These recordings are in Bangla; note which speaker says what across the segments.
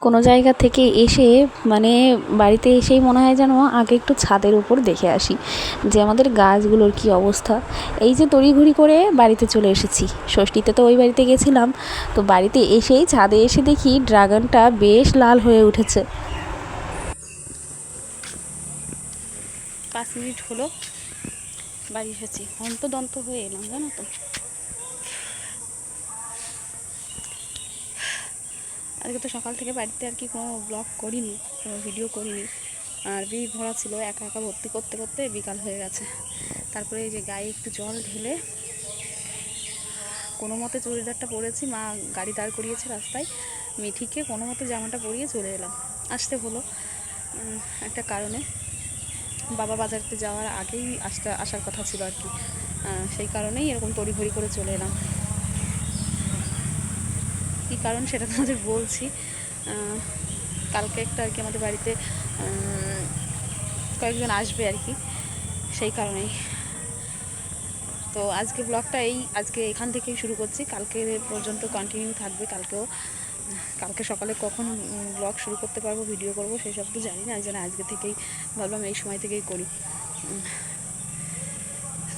Speaker 1: কোনো জায়গা থেকে এসে মানে বাড়িতে এসেই মনে হয় যেন আগে একটু ছাদের উপর দেখে আসি যে আমাদের গাছগুলোর কী অবস্থা। এই যে তড়িঘড়ি করে বাড়িতে চলে এসেছি, ষষ্ঠীতে তো ওই বাড়িতে গেছিলাম, তো বাড়িতে এসেই ছাদে এসে দেখি ড্রাগনটা বেশ লাল হয়ে উঠেছে। 5 মিনিট হলো বাড়ি এসেছি, হন্তদন্ত হয়ে এলাম জানো তো। আজকে তো সকাল থেকে বাড়িতে আর কি কোনো ব্লগ করিনি, কোনো ভিডিও করিনি, আর বিড়ি ভরা ছিল, একা একা ভর্তি করতে করতে বিকাল হয়ে গেছে। তারপরে এই যে গায়ে একটু জল ঢেলে কোনো মতে চুড়িদারটা পরেছি, মা গাড়ি দাঁড় করিয়েছে রাস্তায়, মিঠিকে কোনো মতে জামাটা পরিয়ে চলে এলাম। আসতে হলো একটা কারণে, বাবা বাজারতে যাওয়ার আগেই আসার কথা ছিল আর কি, সেই কারণেই এরকম তড়িঘড়ি করে চলে এলাম। কী কারণ সেটা তোমাদের বলছি। কালকে একটা আর কি আমাদের বাড়িতে কয়েকজন আসবে আর কি, সেই কারণেই। তো আজকে ব্লগটা আজকে এখান থেকেই শুরু করছি, কালকে পর্যন্ত কন্টিনিউ থাকবে। কালকে সকালে কখন ব্লগ শুরু করতে পারবো, ভিডিও করবো সেসব তো জানি না, যেন আজকে থেকেই ভাবলাম এই সময় থেকেই করি।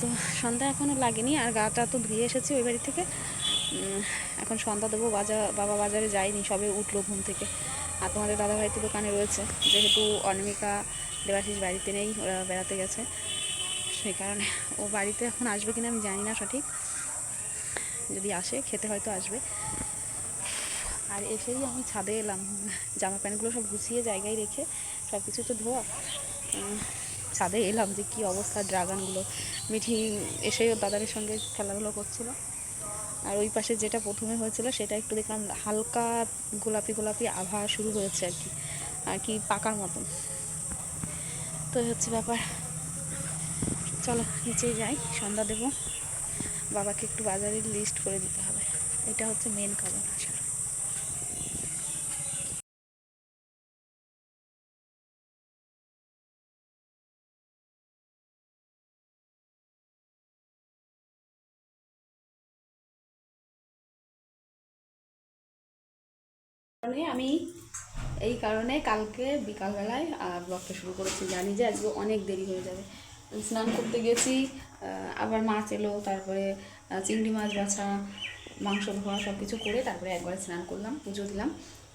Speaker 1: তো সন্ধ্যা এখনও লাগেনি, আর গাটা তো ধুয়ে এসেছি ওই বাড়ি থেকে। এখন সন্ধ্যা দেবো, বাবা বাজারে যায়নি, সবে উঠলো ঘুম থেকে। আর তোমাদের দাদাভাই তো দোকানে রয়েছে, যেহেতু অনিমিকা দেবাশিস বাড়িতে নেই, ওরা বেড়াতে গেছে, সেই কারণে ও বাড়িতে এখন আসবে কিনা আমি জানি না সঠিক, যদি আসে খেতে হয়তো আসবে। আর এসেই আমি ছাদে এলাম, জামা প্যান্টগুলো সব গুছিয়ে জায়গায় রেখে, সব কিছু তো ধোয়া, ছাদে এলাম যে কী অবস্থা ড্রাগনগুলো। মিঠি এসেই ওর দাদারের সঙ্গে খেলাধুলো করছিল, আর ওই পাশে যেটা প্রথমে হয়েছিল সেটা একটু দেখলাম হালকা গোলাপি গোলাপি আভা শুরু হয়েছে আর কি পাকার মতন। তো হচ্ছে ব্যাপার, চলো নিচে যাই, সন্ধ্যা দেবো, বাবাকে একটু বাজারের লিস্ট করে দিতে হবে, এটা হচ্ছে মেন কারণ আসার। আমি এই কারণে কালকে বিকালবেলায় ব্লগটা শুরু করেছি, জানি যে আজকে অনেক দেরি হয়ে যাবে। স্নান করতে গেছি, আবার মাছ এলো, তারপরে চিংড়ি মাছ বাছা, মাংস ধোয়া, সব কিছু করে তারপরে একবার স্নান করলাম, পুজো দিলাম।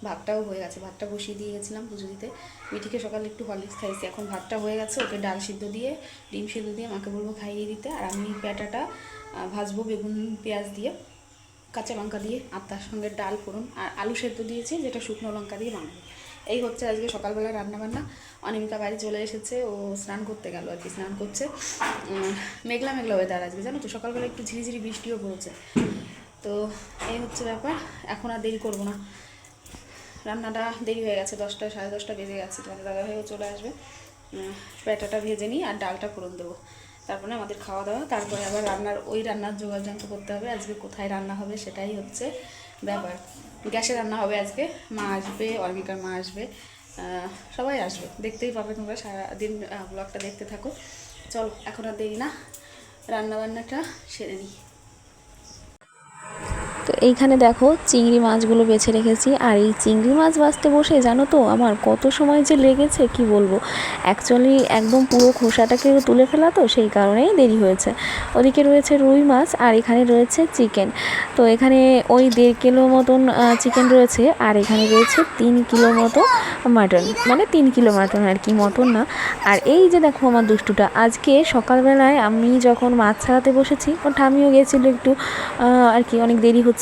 Speaker 1: ভাতটাও হয়ে গেছে, ভাতটা বসিয়ে দিয়ে গেছিলাম পুজো দিতে। মিঠিকে সকালে একটু হরলিক্স খাইছি, এখন ভাতটা হয়ে গেছে, ওকে ডাল সিদ্ধ দিয়ে ডিম সিদ্ধ দিয়ে মাকে বলবো খাইয়ে দিতে। আর আমি প্যাটাটা ভাজবো বেগুন পেঁয়াজ দিয়ে, কাঁচা লঙ্কা দিয়ে, আর তার সঙ্গে ডাল ফোড়ন আর আলু সেদ্ধ দিয়েছি, যেটা শুকনো লঙ্কা দিয়ে বানাবো। এই হচ্ছে আজকে সকালবেলা রান্নাবান্না। অনিমিকা বাড়ি চলে এসেছে, ও স্নান করতে গেল আর কি, স্নান করছে। মেঘলা মেঘলা ওয়েদার আজকে, জানো তো, সকালবেলা একটু ঝিরিঝিরি বৃষ্টিও পড়েছে। তো এই হচ্ছে ব্যাপার, এখন আর দেরি করবো না, রান্নাটা দেরি হয়ে গেছে, 10টা সাড়ে 10টা বেজে গেছে, তোমাদের দাদাভাইও চলে আসবে। প্যাটাটা ভেজে নিই আর ডালটা ফোড়ন দেবো, তারপরে আমাদের খাওয়া দাওয়া, তারপরে আবার রান্নার যোগাযন্ত্র করতে হবে। আজকে কোথায় রান্না হবে সেটাই হচ্ছে ব্যাপার। গ্যাসে রান্না হবে আজকে, মা আসবে, অর্মিকার মা আসবে, সবাই আসবে, দেখতেই পাবে তোমরা, সারাদিন ব্লগটা দেখতে থাকো। চলো এখন আর দেরি না, রান্নাবান্নাটা সেরে নিই। তো এইখানে দেখো চিংড়ি মাছগুলো বেছে রেখেছি, আর এই চিংড়ি মাছ বাছতে বসে জানো তো আমার কত সময় যে লেগেছে কি বলবো। অ্যাকচুয়ালি একদম পুরো খোসাটাকে তুলে ফেলা, তো সেই কারণেই দেরি হয়েছে। ওদিকে রয়েছে রুই মাছ, আর এখানে রয়েছে চিকেন। তো এখানে ওই 1.5 কিলো মতন চিকেন রয়েছে, আর এখানে রয়েছে 3 কিলো মতো মাটন, মানে 3 কিলো মাটন আর কি, মটন না। আর এই যে দেখো আমার দুষ্টুটা, আজকে সকালবেলায় আমি যখন মাছ ছাড়াতে বসেছি, ও ঠামিও গেছিলো একটু আর কি, অনেক দেরি হচ্ছিল,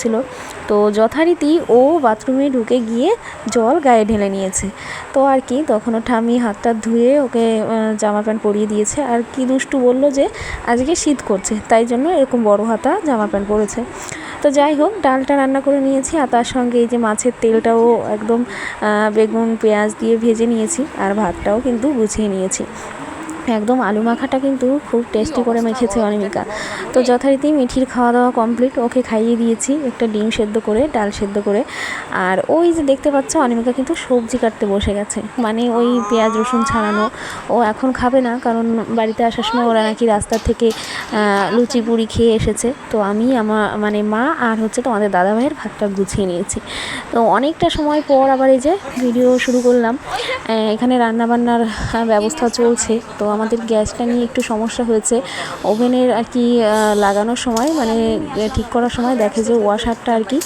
Speaker 1: তো যথারীতি ও বাথরুমে ঢুকে গিয়ে জল গায়ে ঢেলে নিয়েছে। তো আর কি তখন ও ঠামি হাতটা ধুয়ে ওকে জামা প্যান্ট পরিয়ে দিয়েছে, আর কি দুষ্টু বললো যে আজকে শীত করছে, তাই জন্য এরকম বড় হাতা জামা প্যান্ট পরেছে। তো যাই হোক, ডালটা রান্না করে নিয়েছি, আর তার সঙ্গে এই যে মাছের তেলটাও একদম বেগুন পেঁয়াজ দিয়ে ভেজে নিয়েছি, আর ভাতটাও কিন্তু গুছিয়ে নিয়েছি।
Speaker 2: একদম আলু মাখাটা কিন্তু খুব টেস্টি করে মেখেছে অনিমিকা। তো যথারীতি মিঠির খাওয়া দাওয়া কমপ্লিট, ওকে খাইয়ে দিয়েছি একটা ডিম সেদ্ধ করে, ডাল সেদ্ধ করে। আর ওই যে দেখতে পাচ্ছ অনিমিকা কিন্তু সবজি কাটতে বসে গেছে, মানে ওই পেঁয়াজ রসুন ছাড়ানো। ও এখন খাবে না, কারণ বাড়িতে আসার সময় ওরা নাকি রাস্তা থেকে লুচি পুরি খেয়ে এসেছে। তো আমি আমার মানে মা আর হচ্ছে তোমাদের দাদাভাইয়ের ভাতটা গুছিয়ে নিয়েছি। তো অনেকটা সময় পর আবার এই যে ভিডিও শুরু করলাম। এখানে রান্নাবান্নার ব্যবস্থা চলছে। তো আমাদের গ্যাসটা নিয়ে একটু সমস্যা হয়েছে। ওভেনের আর কি লাগানোর সময়, মানে ঠিক করার সময় দেখে যে ওয়াশারটা আর কি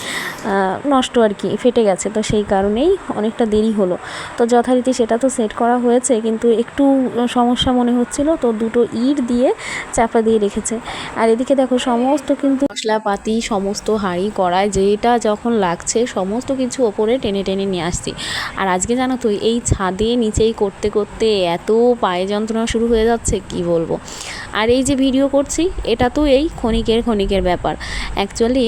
Speaker 2: নষ্ট আর কি, ফেটে গেছে। তো সেই কারণেই অনেকটা দেরি হলো। তো যথারীতি সেটা তো সেট করা হয়েছে, কিন্তু একটু সমস্যা মনে হচ্ছিল, তো দুটো ইট দিয়ে চাপা দিয়ে রেখেছে। আর এদিকে দেখো সমস্ত কিন্তু মশলাপাতি, সমস্ত হাঁড়ি কড়াই যেটা যখন লাগছে সমস্ত কিছু ওপরে টেনে টেনে নিয়ে আসছি। আর আজকে জানো তো এই ছাদে নিচেই করতে করতে এত পায়ে যন্ত্রণা শুরু হয়ে যাচ্ছে কি বলবো। আর এই যে ভিডিও করছি এটা তো এই ক্ষণিকের ব্যাপার। অ্যাকচুয়ালি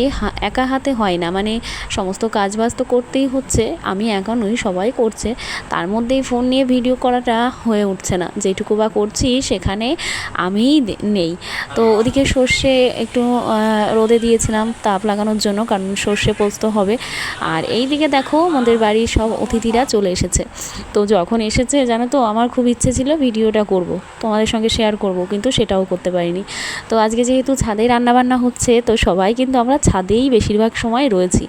Speaker 2: একা হাতে হয় না, মানে সমস্ত কাজবাজ তো করতেই হচ্ছে, আমি একা নই, সবাই করছে। তার মধ্যেই ফোন নিয়ে ভিডিও করাটা হয়ে উঠছে না। যেটুকু বা করছি সেখানে আমিই নেই। তো ওদিকে সর্ষে একটু রোদে দিয়েছিলাম তাপ লাগানোর জন্য, কারণ সর্ষে পোস্ত হবে। আর এই দিকে দেখো আমাদের বাড়ির সব অতিথিরা চলে এসেছে। তো যখন এসেছে জানো তো আমার খুব ইচ্ছে ছিল ভিডিওটা করব, তোমাদের সঙ্গে শেয়ার করব, কিন্তু সেটাও করতে পারিনি। তো আজকে যেহেতু ছাদেই রান্নাবান্না হচ্ছে, তো সবাই কিন্তু আমরা ছাদেই বেশিরভাগ সময় রয়েছি।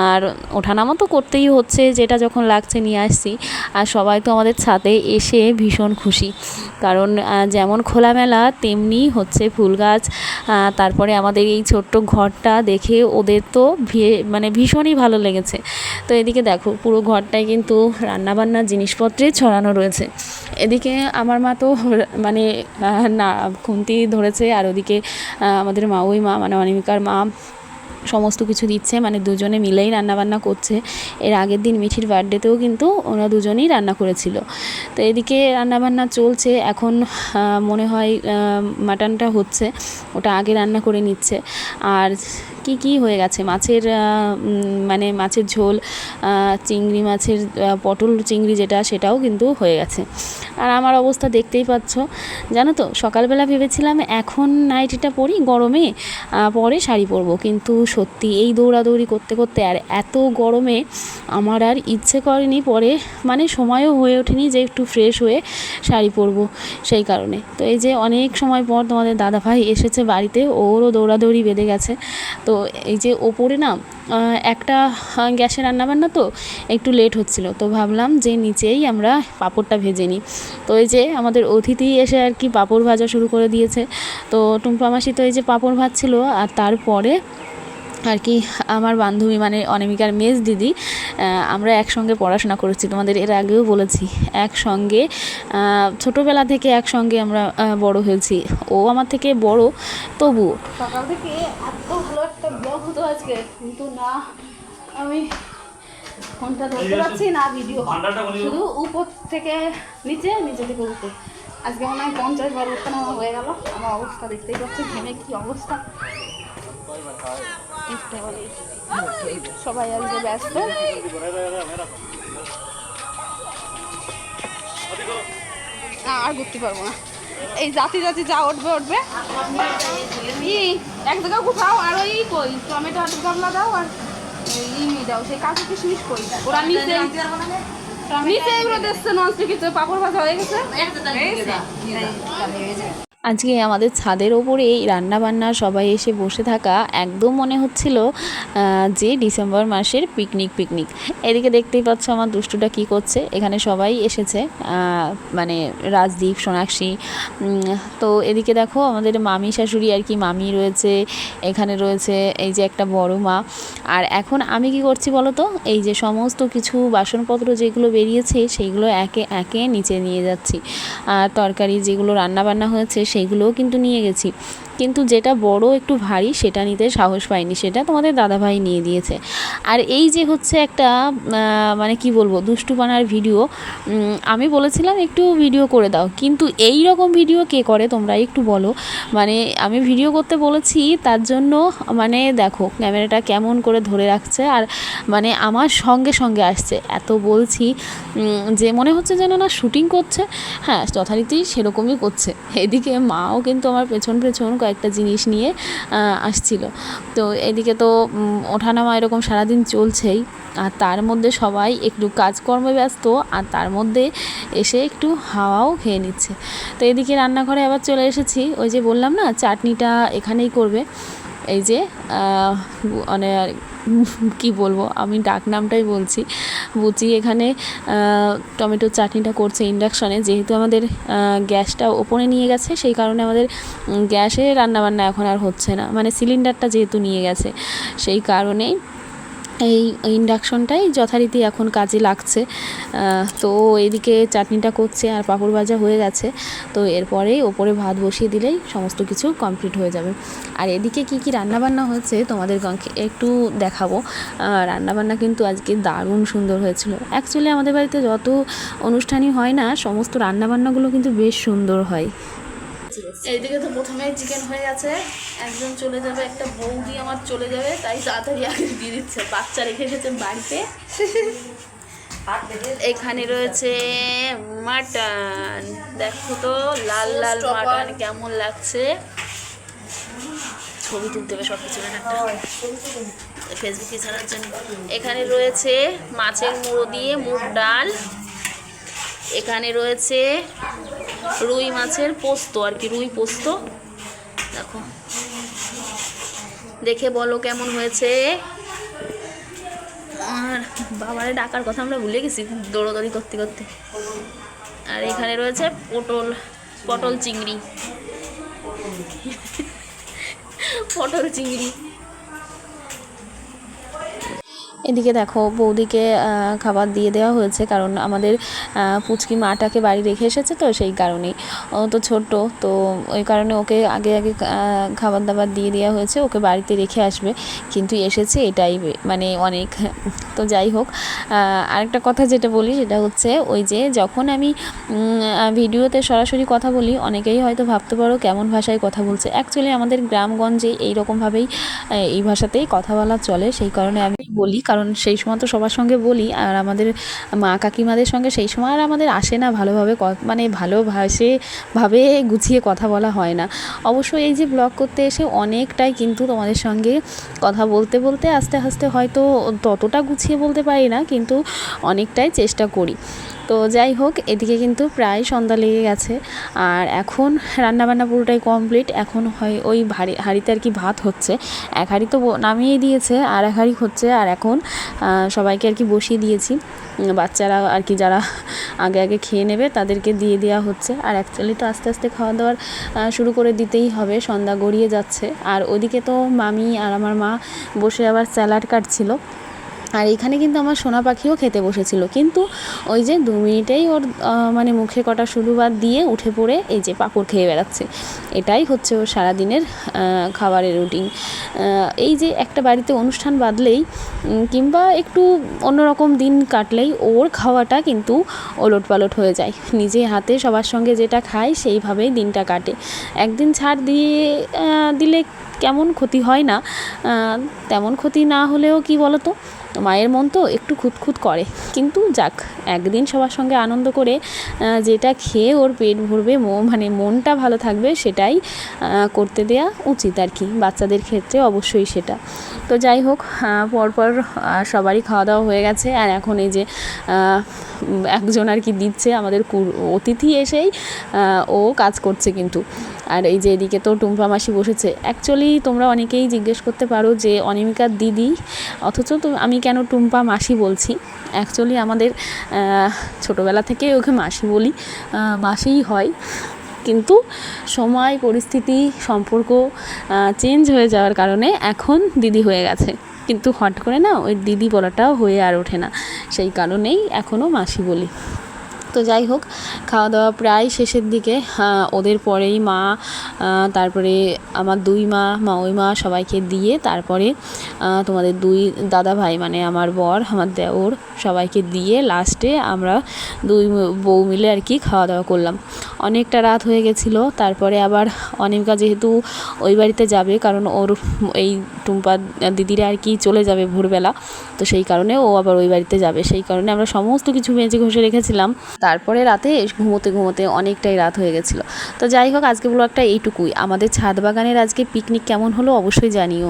Speaker 2: আর ওঠানামা তো করতেই হচ্ছে, যেটা যখন লাগছে নিয়ে আসছি। আর সবাই তো আমাদের ছাদে এসে ভীষণ খুশি, কারণ যেমন খোলামেলা তেমনি হচ্ছে ফুল গাছ, তারপরে আমাদের এই ছোট্ট ঘরটা দেখে ওদের তো মানে ভীষণই ভালো লেগেছে। তো এদিকে দেখো পুরো ঘরটায় কিন্তু রান্নাবান্নার জিনিসপত্রে ছড়ানো রয়েছে। এদিকে আমার মা তো মানে না খুন্তি ধরেছে, আর ওদিকে আমাদের ওই মা মানে অনিমিকার মা সমস্ত কিছু দিচ্ছে, মানে দুজনে মিলেই রান্নাবান্না করছে। এর আগের দিন মিঠির বার্থডেতেও কিন্তু ওরা দুজনেই রান্না করেছিল। তো এদিকে রান্নাবান্না চলছে এখন। মনে হয় মাটনটা হচ্ছে, ওটা আগে রান্না করে নিচ্ছে। আর কি হয়ে গেছে মাছের মানে মাছের ঝোল, চিংড়ি মাছের পটল চিংড়ি যেটা, সেটাও কিন্তু হয়ে গেছে। আর আমার অবস্থা দেখতেই পাচ্ছ। জানো তো সকালবেলা ভেবেছিলাম এখন নাইটিটা পরি গরমে, পরে শাড়ি পরবো, কিন্তু সত্যি এই দৌড়াদৌড়ি করতে করতে আর এত গরমে আমার আর ইচ্ছে করেনি পরে, মানে সময়ও হয়ে ওঠেনি যে একটু ফ্রেশ হয়ে শাড়ি পরবো সেই কারণে। তো এই যে অনেক সময় পর তোমাদের দাদাভাই এসেছে বাড়িতে, ওরও দৌড়াদৌড়ি বেঁধে গেছে। তো এই যে ওপরে না একটা গ্যাসে রান্নাবান্না তো একটু লেট হচ্ছিল, তো ভাবলাম যে নিচেই আমরা পাঁপড়টা ভেজে নিই। তো এই যে আমাদের অতিথি এসে আর কি পাঁপড় ভাজা শুরু করে দিয়েছে। তো টুম্পা মাসি তো এই যে পাঁপড় ভাজছিল, আর তারপরে আর কি আমার বান্ধবী মানে অনামিকার মেজ দিদি, আমরা একসঙ্গে পড়াশোনা করেছি, তোমাদের এর আগেও বলেছি। একসঙ্গে ছোটোবেলা থেকে একসঙ্গে আমরা বড় হয়েছি। ও আমার থেকে বড়, তবুও
Speaker 1: সকাল থেকে এত ভালো একটা ব্লগ হতো আজকে, কিন্তু না আমি ফোনটা ধরতে পারছি না ভিডিও, শুধু উপর থেকে নিচে, নিচে থেকে উপর। আজকে মনে হয় 50 বার ওঠানামা হয়ে গেল। আমার অবস্থা দেখতেই পাচ্ছি, ঘেমে কি অবস্থা। সবাই আজকে ব্যস্ত। আর ঘুরতে পারবো না, এই জাতি যা উঠবে কি এক জায়গায় গুছাও। আর ওই কই টমেটো আলুর গামলা দাও, আর ইমি দাও, সেই কাজু কিশমিশ কই ওরা নিচে এগুলো দেখছে ননস্টিক পাপড় ভাজা হয়ে গেছে।
Speaker 2: আজকে আমাদের ছাদের ওপরে এই রান্নাবান্না সবাই এসে বসে থাকা একদম মনে হচ্ছিল যে ডিসেম্বর মাসের পিকনিক। এদিকে দেখতেই পাচ্ছ আমার দুষ্টুটা কি করছে। এখানে সবাই এসেছে, মানে রাজদীপ, সোনাক্ষী। তো এদিকে দেখো আমাদের মামি শাশুড়ি আর কি, মামি রয়েছে, এখানে রয়েছে এই যে একটা বড় মা। আর এখন আমি কি করছি বলো তো, এই যে সমস্ত কিছু বাসনপত্র যেগুলো বেরিয়েছে সেইগুলো একে একে নিচে নিয়ে যাচ্ছি। আর তরকারি যেগুলো রান্নাবান্না হয়েছে সেইগুলোও কিন্তু নিয়ে গেছি। কিন্তু যেটা বড় একটু ভারী সেটা নিতে সাহস পাইনি, সেটা তোমাদের দাদাভাই নিয়ে দিয়েছে। আর এই যে হচ্ছে একটা মানে কি বলবো দুষ্টুপানার ভিডিও, আমি বলেছিলাম একটু ভিডিও করে দাও, কিন্তু এই রকম ভিডিও কে করে তোমরা একটু বলো। মানে আমি ভিডিও করতে বলেছি তার জন্য মানে দেখো ক্যামেরাটা কেমন করে ধরে রাখছে, আর মানে আমার সঙ্গে সঙ্গে আসছে, এত বলছি যে মনে হচ্ছে যেন না শুটিং করছে। হ্যাঁ, যথারীতি সেরকমই করছে। এদিকে মাও কিন্তু আমার পেছন পেছন কয়েকটা জিনিস নিয়ে আসছিল। তো এদিকে তো ওঠানামা এরকম সারাদিন চলছেই, আর তার মধ্যে সবাই একটু কাজকর্মে ব্যস্ত, আর তার মধ্যে এসে একটু হাওয়াও খেয়ে নিচ্ছে। তো এদিকে রান্নাঘরে আবার চলে এসেছি, ওই যে বললাম না চাটনিটা এখানেই করবে। এই যে মানে কি বলবো, আমি ডাক নামটাই বলছি, বুচি এখানে টমেটোর চাটনিটা করছে ইন্ডাকশনে। যেহেতু আমাদের গ্যাসটা ওপরে নিয়ে গেছে, সেই কারণে আমাদের গ্যাসে রান্নাবান্না এখন আর হচ্ছে না, মানে সিলিন্ডারটা যেহেতু নিয়ে গেছে সেই কারণেই এই ইন্ডাকশনটাই যথারীতি এখন কাজে লাগছে। তো এদিকে চাটনিটা করছে আর পাঁপড় ভাজা হয়ে গেছে। তো এরপরেই ওপরে ভাত বসিয়ে দিলেই সমস্ত কিছু কমপ্লিট হয়ে যাবে। আর এদিকে কি কি রান্নাবান্না হচ্ছে তোমাদের একটু দেখাবো। রান্নাবান্না কিন্তু আজকে দারুণ সুন্দর হয়েছিল। অ্যাকচুয়ালি আমাদের বাড়িতে যত অনুষ্ঠানই হয় না, সমস্ত রান্নাবান্নাগুলো কিন্তু বেশ সুন্দর হয়।
Speaker 1: এইদিকে তো প্রথমেই চিকেন হয়ে গেছে, একজন চলে যাবে, একটা বৌদি আমার চলে যাবে, তাই তাড়াতাড়ি আগে দিয়ে দিচ্ছে। বাচ্চা রেখে এসেছে বাড়িতে। এখানে রয়েছে মাটন, দেখো তো লাল লাল মাটন কেমন লাগছে। ছবি তুলতে হবে সব কিছু একটা ফেসবুকে ছাড়ার জন্য। এখানে রয়েছে মাছের মুড়ো দিয়ে মুগ ডাল, এখানে রয়েছে রুই মাছের পোস্ত, আর কি রুই পোস্ত। দেখো, দেখে বলো কেমন হয়েছে। আর বাবারে ডাকার কথা আমরা ভুলে গেছি দৌড়দৌড়ি করতে করতে। আর এখানে রয়েছে পটল চিংড়ি পটল চিংড়ি।
Speaker 2: এদিকে দেখো বৌদিকে খাবার দিয়ে দেওয়া হয়েছে, কারণ আমাদের পুচকি মাটাকে বাড়ি রেখে এসেছে, তো সেই কারণেই। ও তো ছোট্ট, তো ওই কারণে ওকে আগে আগে খাবার দাবার দিয়ে দেওয়া হয়েছে, ওকে বাড়িতে রেখে আসবে, কিন্তু এসেছে এটাই মানে অনেক। তো যাই হোক, আরেকটা কথা যেটা বলি সেটা হচ্ছে ওই যে যখন আমি ভিডিওতে সরাসরি কথা বলি, অনেকেই হয়তো ভাবতে পারো কেমন ভাষায় কথা বলছে। অ্যাকচুয়ালি আমাদের গ্রামগঞ্জে এইরকমভাবেই এই ভাষাতেই কথা বলা চলে, সেই কারণে আমি বলি, কারণ সেই সময় তো সবার সঙ্গে বলি, আর আমাদের মা কাকিমাদের সঙ্গে সেই সময় আর আমাদের আসে না ভালোভাবে, মানে ভালোভাবে গুছিয়ে কথা বলা হয় না। অবশ্য এই যে ব্লগ করতে এসে অনেকটাই কিন্তু তোমাদের সঙ্গে কথা বলতে বলতে আস্তে আস্তে হয়তো ততটা গুছিয়ে বলতে পারি না, কিন্তু অনেকটাই চেষ্টা করি। তো যাই হোক, এদিকে কিন্তু প্রায় সন্ধ্যা লেগে গেছে, আর এখন রান্নাবান্না পুরোটাই কমপ্লিট। এখন হয় ওই হাঁড়িতে আর কি ভাত হচ্ছে, এক হাঁড়ি তো নামিয়ে দিয়েছে, আর এক হাঁড়ি হচ্ছে, আর এখন সবাইকে আর কি বসিয়ে দিয়েছি। বাচ্চারা আর কি যারা আগে আগে খেয়ে নেবে তাদেরকে দিয়ে দেওয়া হচ্ছে। আর অ্যাকচুয়ালি তো আস্তে আস্তে খাওয়া দাওয়ার শুরু করে দিতেই হবে, সন্ধ্যা গড়িয়ে যাচ্ছে। আর ওদিকে তো মামি আর আমার মা বসে আবার স্যালাড কাটছিল। আর এখানে কিন্তু আমার সোনা পাখিও খেতে বসেছিল, কিন্তু ওই যে 2 মিনিটেই ওর মানে মুখে কটা শুরুবাদ দিয়ে উঠে পড়ে এই যে পাঁপড় খেয়ে বেড়াচ্ছে। এটাই হচ্ছে ওর সারাদিনের খাবারের রুটিন। এই যে একটা বাড়িতে অনুষ্ঠান বাঁধলেই কিংবা একটু অন্যরকম দিন কাটলেই ওর খাওয়াটা কিন্তু ওলটপালট হয়ে যায়। নিজে হাতে সবার সঙ্গে যেটা খায় সেইভাবেই দিনটা কাটে। একদিন ছাড় দিয়ে দিলে কেমন ক্ষতি হয় না, তেমন ক্ষতি না হলেও কি বলো তো, মায়ের মন তো একটু খুঁতখুত করে, কিন্তু যাক, একদিন সবার সঙ্গে আনন্দ করে যেটা খেয়ে ওর পেট ভরবে, মানে মনটা ভালো থাকবে, সেটাই করতে দেয়া উচিত আর কি, বাচ্চাদের ক্ষেত্রে অবশ্যই সেটা। তো যাই হোক, পরপর সবারই খাওয়া দাওয়া হয়ে গেছে, আর এখন এই যে একজন আর কি দিচ্ছে, আমাদের অতিথি এসেই ও কাজ করছে কিন্তু। আর এই যে এদিকে তো টুম্পা মাসি বসেছে। অ্যাকচুয়ালি তোমরা অনেকেই জিজ্ঞেস করতে পারো যে অনিমিকার দিদি, অথচ তো আমি কেন টুম্পা মাসি বলছি। অ্যাকচুয়ালি আমাদের ছোটোবেলা থেকে ওকে মাসি বলি, মাসিই হয়, কিন্তু সময় পরিস্থিতি সম্পর্ক চেঞ্জ হয়ে যাওয়ার কারণে এখন দিদি হয়ে গেছে, কিন্তু হট করে না ওই দিদি বলাটাও হয়ে আর ওঠে না, সেই কারণেই এখনও মাসি বলি।
Speaker 1: তো যাই হোক, খাওয়া দাওয়া প্রায় শেষের দিকে। ওদের পরেই মা, তারপরে আমার দুই মা, ওই মা সবাইকে দিয়ে তারপরে তোমাদের দুই দাদা ভাই মানে আমার বর, আমার দেওর সবাইকে দিয়ে লাস্টে আমরা দুই বউ মিলে আর কি খাওয়া দাওয়া করলাম। অনেকটা রাত হয়ে গেছিলো। তারপরে আবার অনিমিকা যেহেতু ওই বাড়িতে যাবে, কারণ ওর এই টুম্পা দিদিরা আর কি চলে যাবে ভোরবেলা, তো সেই কারণে ও আবার ওই বাড়িতে যাবে। সেই কারণে আমরা সমস্ত কিছু মেজে ঘষে রেখেছিলাম। তারপরে রাতে ঘুমোতে অনেকটাই রাত হয়ে গেছিলো। তো যাই হোক, আজকে ব্লগটা এইটুকুই। আমাদের ছাদ বাগানের আজকে পিকনিক কেমন হলো অবশ্যই জানিও।